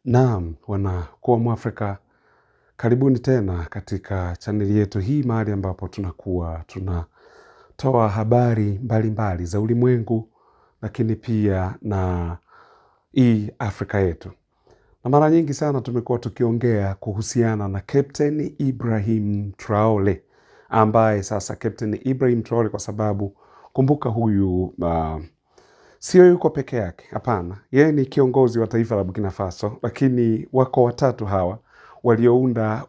Naam, wanakuwa Mwafrika, karibuni tena katika chaneli yetu hii, mahali ambapo tunatoa habari mbalimbali za ulimwengu, lakini pia na hii Afrika yetu. Na mara nyingi sana tumekuwa tukiongea kuhusiana na Captain Ibrahim Traore, ambaye sasa Captain Ibrahim Traore, kwa sababu kumbuka huyu sio yuko peke yake, hapana. Yeye ni kiongozi wa taifa la Burkina Faso, lakini wako watatu hawa waliounda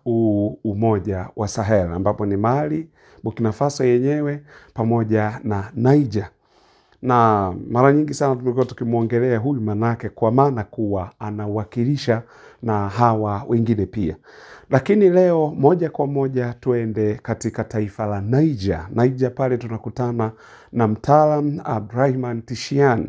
umoja wa Sahel, ambapo ni Mali, Burkina Faso yenyewe pamoja na Niger. Na mara nyingi sana tumekuwa tukimuongelea huyu manake kwa maana kuwa anawakilisha na hawa wengine pia. Lakini leo moja kwa moja tuende katika taifa la Niger. Niger pale tunakutana na mtaalam Abdourahmane Tichiane,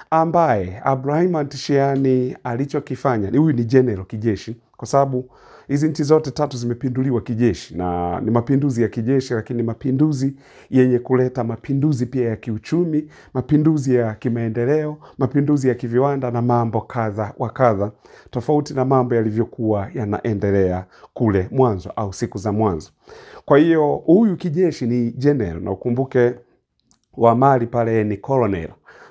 ambaye Abdourahmane Tichiane alichokifanya, huyu ni general kijeshi, kwa sababu hizi nchi zote tatu zimepinduliwa kijeshi, na ni mapinduzi ya kijeshi, lakini mapinduzi yenye kuleta mapinduzi pia ya kiuchumi, mapinduzi ya kimaendeleo, mapinduzi ya kiviwanda na mambo kadha wa kadha, tofauti na mambo yalivyokuwa yanaendelea kule mwanzo au siku za mwanzo. Kwa hiyo huyu kijeshi ni general, na ukumbuke wa Mali pale ni colonel,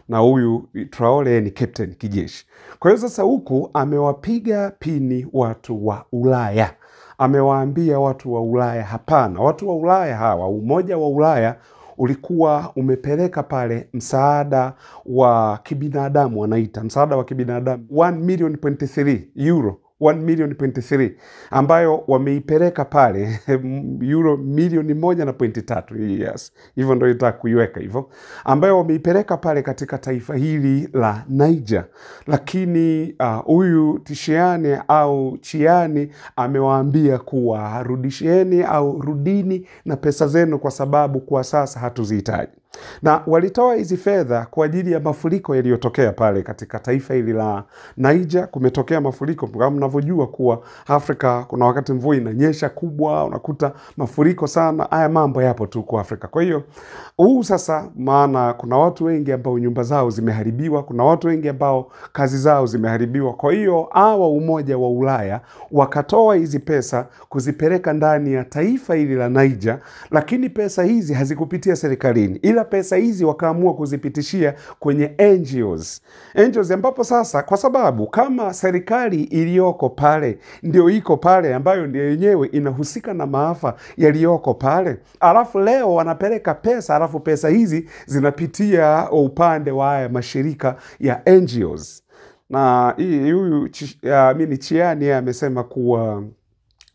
na huyu Traore ni captain kijeshi. Kwa hiyo sasa huku amewapiga pini watu wa Ulaya. Amewaambia watu wa Ulaya hapana. Watu wa Ulaya hawa, umoja wa Ulaya ulikuwa umepeleka pale msaada wa kibinadamu, wanaita msaada wa kibinadamu 1,000,000.3 euro, 1,000,000.3, ambayo wameipeleka pale euro 1,1.3. Yes, hivyo ndio itaka kuiweka hivyo, ambayo wameipeleka pale katika taifa hili la Niger. Lakini huyu Tichiane au Chiani amewaambia kuwa rudisheni au rudini na pesa zenu, kwa sababu kwa sasa hatuzihitaji. Na walitoa hizi fedha kwa ajili ya mafuriko yaliyotokea pale katika taifa hili la Niger. Kumetokea mafuriko, kama mnavyojua kuwa Afrika kuna wakati mvua inanyesha kubwa, unakuta mafuriko sana. Haya mambo yapo tu kwa Afrika. Kwa hiyo sasa, maana kuna watu wengi ambao nyumba zao zimeharibiwa, kuna watu wengi ambao kazi zao zimeharibiwa. Kwa hiyo hawa umoja wa Ulaya wakatoa hizi pesa kuzipeleka ndani ya taifa hili la Niger, lakini pesa hizi hazikupitia serikalini, ila pesa hizi wakaamua kuzipitishia kwenye NGOs, ambapo sasa, kwa sababu kama serikali iliyoko pale ndio iko pale, ambayo ndio yenyewe inahusika na maafa yaliyoko pale, alafu leo wanapeleka pesa, alafu pesa hizi zinapitia upande wa haya mashirika ya NGOs. Na huyu Chiani amesema kuwa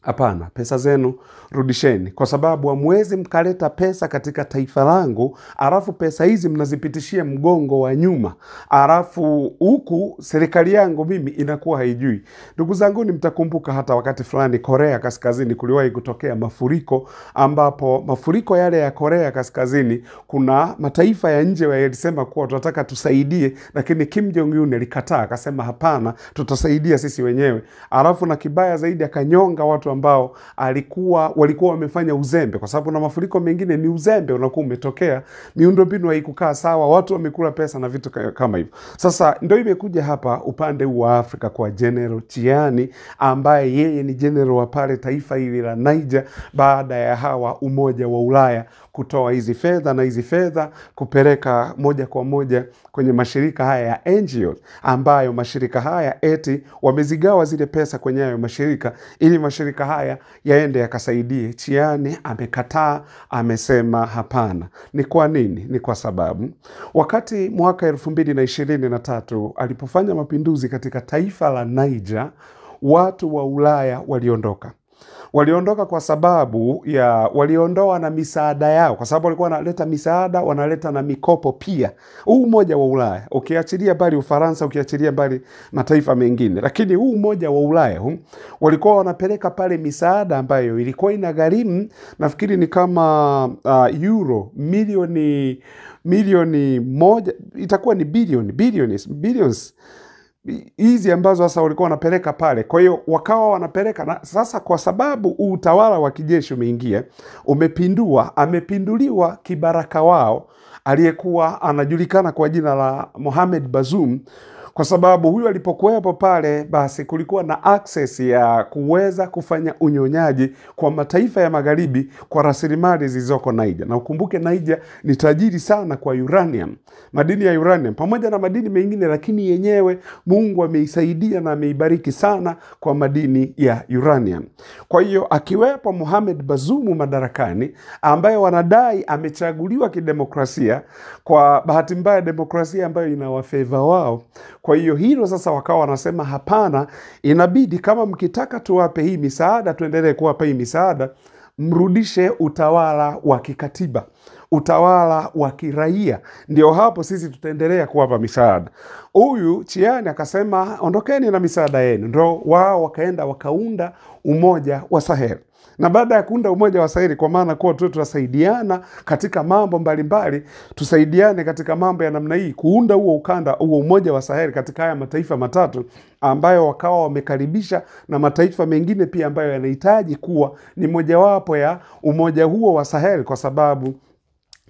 hapana, pesa zenu rudisheni, kwa sababu hamwezi mkaleta pesa katika taifa langu, alafu pesa hizi mnazipitishia mgongo wa nyuma, alafu huku serikali yangu mimi inakuwa haijui. Ndugu zangu, mtakumbuka hata wakati fulani Korea Kaskazini kuliwahi kutokea mafuriko, ambapo mafuriko yale ya Korea Kaskazini, kuna mataifa ya nje yalisema kuwa tunataka tusaidie, lakini Kim Jong Un alikataa, akasema hapana, tutasaidia sisi wenyewe. Alafu na kibaya zaidi, akanyonga watu ambao walikuwa wamefanya uzembe, kwa sababu na mafuriko mengine ni uzembe unakuwa umetokea, miundombinu haikukaa sawa, watu wamekula pesa na vitu kama hivyo. Sasa ndio imekuja hapa upande wa Afrika kwa General Chiani, ambaye yeye ni general wa pale taifa hili la Niger, baada ya hawa umoja wa Ulaya kutoa hizi fedha, na hizi fedha kupeleka moja kwa moja kwenye mashirika haya ya NGO, ambayo mashirika haya eti wamezigawa zile pesa kwenye hayo mashirika ili mashirika haya yaende yakasaidie. Chiani amekataa, amesema hapana. Ni kwa nini? Ni kwa sababu wakati mwaka 2023 alipofanya mapinduzi katika taifa la Niger, watu wa Ulaya waliondoka kwa sababu ya waliondoa na misaada yao, kwa sababu walikuwa wanaleta misaada, wanaleta na mikopo pia. Huu umoja wa Ulaya, ukiachilia mbali Ufaransa, ukiachilia mbali mataifa mengine, lakini huu umoja wa Ulaya walikuwa wanapeleka pale misaada ambayo ilikuwa inagharimu, nafikiri ni kama euro milioni moja, itakuwa ni billions hizi ambazo sasa walikuwa wanapeleka pale. Kwa hiyo wakawa wanapeleka, na sasa kwa sababu utawala wa kijeshi umeingia, amepinduliwa kibaraka wao aliyekuwa anajulikana kwa jina la Mohamed Bazoum. kwa sababu huyu alipokuwepo pale, basi kulikuwa na access ya kuweza kufanya unyonyaji kwa mataifa ya magharibi kwa rasilimali zilizoko Niger. Na ukumbuke Niger ni tajiri sana kwa uranium, madini ya uranium pamoja na madini mengine, lakini yenyewe Mungu ameisaidia na ameibariki sana kwa madini ya uranium. Kwa hiyo akiwepo Mohamed Bazoum madarakani, ambaye wanadai amechaguliwa kidemokrasia, kwa bahati mbaya demokrasia ambayo inawafeva wao. Kwa hiyo hilo sasa wakawa wanasema hapana, inabidi kama mkitaka tuwape hii misaada, tuendelee kuwapa hii misaada, mrudishe utawala wa kikatiba, utawala wa kiraia, ndio hapo sisi tutaendelea kuwapa misaada. Huyu Chiani akasema ondokeni na misaada yenu. Ndio wao wakaenda wakaunda Umoja wa Sahel. Na baada ya kuunda Umoja wa Sahel, kwa maana kuwa tutasaidiana katika mambo mbalimbali, tusaidiane katika mambo ya namna hii, kuunda huo ukanda, huo Umoja wa Sahel katika haya mataifa matatu, ambayo wakawa wamekaribisha na mataifa mengine pia ambayo yanahitaji kuwa ni mojawapo ya umoja huo wa Sahel, kwa sababu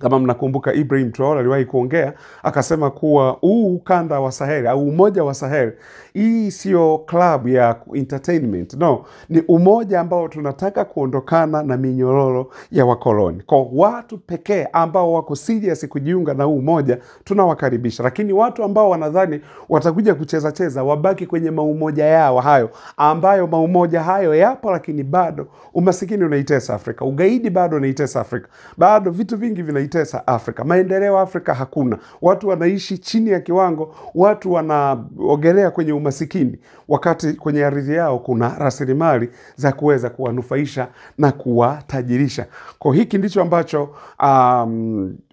kama mnakumbuka Ibrahim Traore aliwahi kuongea akasema kuwa huu ukanda wa Sahel au Umoja wa Sahel, hii sio club ya entertainment, no, ni umoja ambao tunataka kuondokana na minyororo ya wakoloni. Kwa watu pekee ambao wako serious kujiunga na huu umoja tunawakaribisha, lakini watu ambao wanadhani watakuja kucheza cheza, wabaki kwenye maumoja yao hayo, ambayo maumoja hayo yapo, lakini bado umasikini unaitesa Afrika, ugaidi bado unaitesa Afrika, bado vitu vingi vinaitesa Afrika, maendeleo Afrika hakuna, watu wanaishi chini ya kiwango, watu wanaogelea kwenye umasikini, wakati kwenye ardhi yao kuna rasilimali za kuweza kuwanufaisha na kuwatajirisha. Kwa hiki ndicho ambacho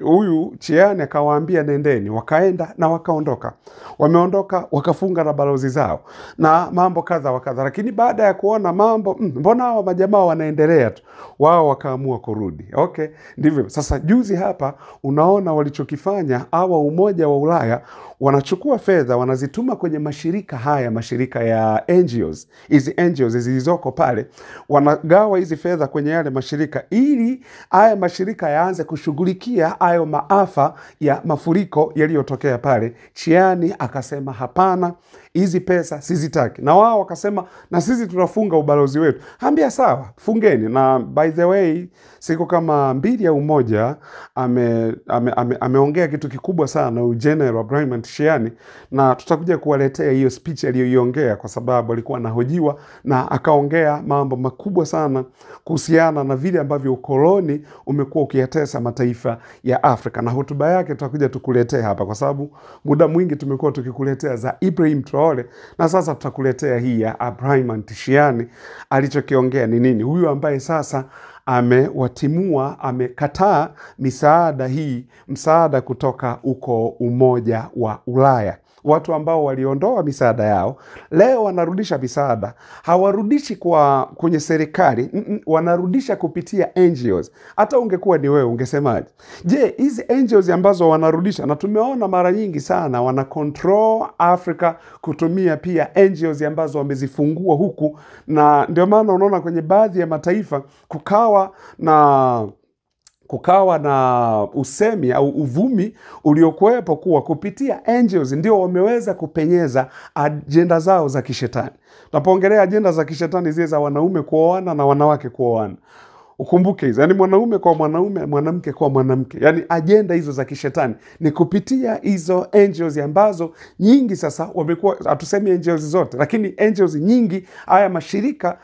huyu Chiani akawaambia nendeni, wakaenda na wakaondoka. Wameondoka wakafunga na balozi zao na mambo kadha wa kadha, lakini baada ya kuona mambo mbona hawa majamaa wanaendelea tu, wao wakaamua kurudi. Okay, ndivyo sasa juzi hapa unaona walichokifanya hawa Umoja wa Ulaya, wanachukua fedha wanazituma kwenye mashirika haya, mashirika ya NGOs, hizi NGOs zilizoko pale, wanagawa hizi fedha kwenye yale mashirika ili haya mashirika yaanze kushughulikia hayo maafa ya mafuriko yaliyotokea pale. Chiani akasema hapana, hizi pesa sizitaki, na wao wakasema na sisi tunafunga ubalozi wetu. Ambia sawa, fungeni. Na by the way, siku kama 2 au 1 ameongea kitu kikubwa sana General Ibrahim Chiani, na tutakuja kuwaletea hiyo speech aliyoiongea, kwa sababu alikuwa anahojiwa na akaongea mambo makubwa sana kuhusiana na vile ambavyo ukoloni umekuwa ukiyatesa mataifa ya Afrika, na hotuba yake tutakuja tukuletea hapa, kwa sababu muda mwingi tumekuwa tukikuletea za Ibrahim Traore, na sasa tutakuletea hii ya Ibrahim Chiani alichokiongea ni nini. Huyu ambaye sasa amewatimua, amekataa misaada hii, msaada kutoka uko Umoja wa Ulaya. Watu ambao waliondoa misaada yao leo wanarudisha misaada. Hawarudishi kwenye serikali, wanarudisha kupitia NGOs. Hata ungekuwa ni wewe ungesemaje? Je, hizi NGOs ambazo wanarudisha, na tumeona mara nyingi sana wana control Africa kutumia pia NGOs ambazo wamezifungua huku, na ndio maana unaona kwenye baadhi ya mataifa kukawa na usemi au uvumi uliokuwepo kuwa kupitia NGOs ndio wameweza kupenyeza ajenda zao za kishetani. Tunapoongelea ajenda za kishetani zile za wanaume kuoana na wanawake kuoana, ukumbuke hizo, yani mwanaume kwa mwanaume, mwanamke kwa mwanamke, yani ajenda hizo za kishetani ni kupitia hizo NGOs ambazo nyingi sasa wamekuwa, hatusemi NGOs zote, lakini NGOs nyingi, haya mashirika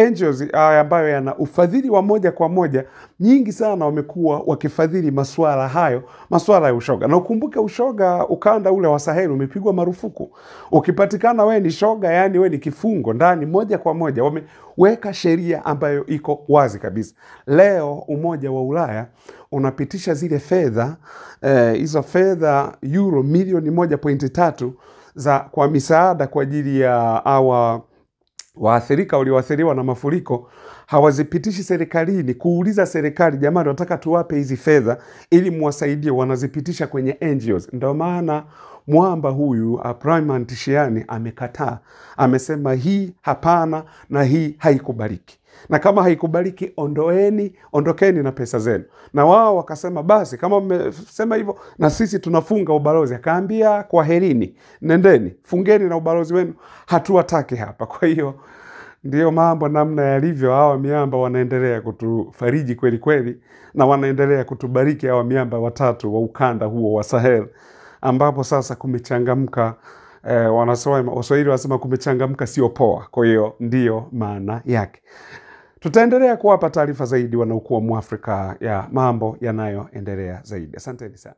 NGOs ambayo yana ufadhili wa moja kwa moja, nyingi sana wamekuwa wakifadhili masuala hayo, masuala ya ushoga. Na ukumbuke ushoga, ukanda ule wa Sahel umepigwa marufuku. Ukipatikana we ni shoga, yani we ni kifungo ndani moja kwa moja. Wameweka sheria ambayo iko wazi kabisa. Leo Umoja wa Ulaya unapitisha zile fedha, hizo fedha euro milioni 1.3 za kwa misaada kwa ajili ya hawa waathirika walioathiriwa na mafuriko. hawazipitishi serikalini kuuliza serikali, jamani nataka tuwape hizi fedha ili muwasaidie, wanazipitisha kwenye NGOs. Ndio maana mwamba huyu Abdrahman Tishiani amekataa, amesema hii hapana na hii haikubaliki, na kama haikubaliki ondokeni na pesa zenu. Na wao wakasema basi kama mmesema hivyo na sisi tunafunga ubalozi. Akaambia kwaherini, nendeni fungeni na ubalozi wenu, hatuwataki hapa. Kwa hiyo ndio mambo namna yalivyo. Hawa miamba wanaendelea kutufariji kweli kweli, na wanaendelea kutubariki hawa miamba watatu wa ukanda huo wa Sahel, ambapo sasa kumechangamka. Waswahili wanasema kumechangamka sio poa. Kwa hiyo ndio maana yake. Tutaendelea kuwapa taarifa zaidi wanaokuwa Mwafrika ya mambo yanayoendelea zaidi. Asanteni sana.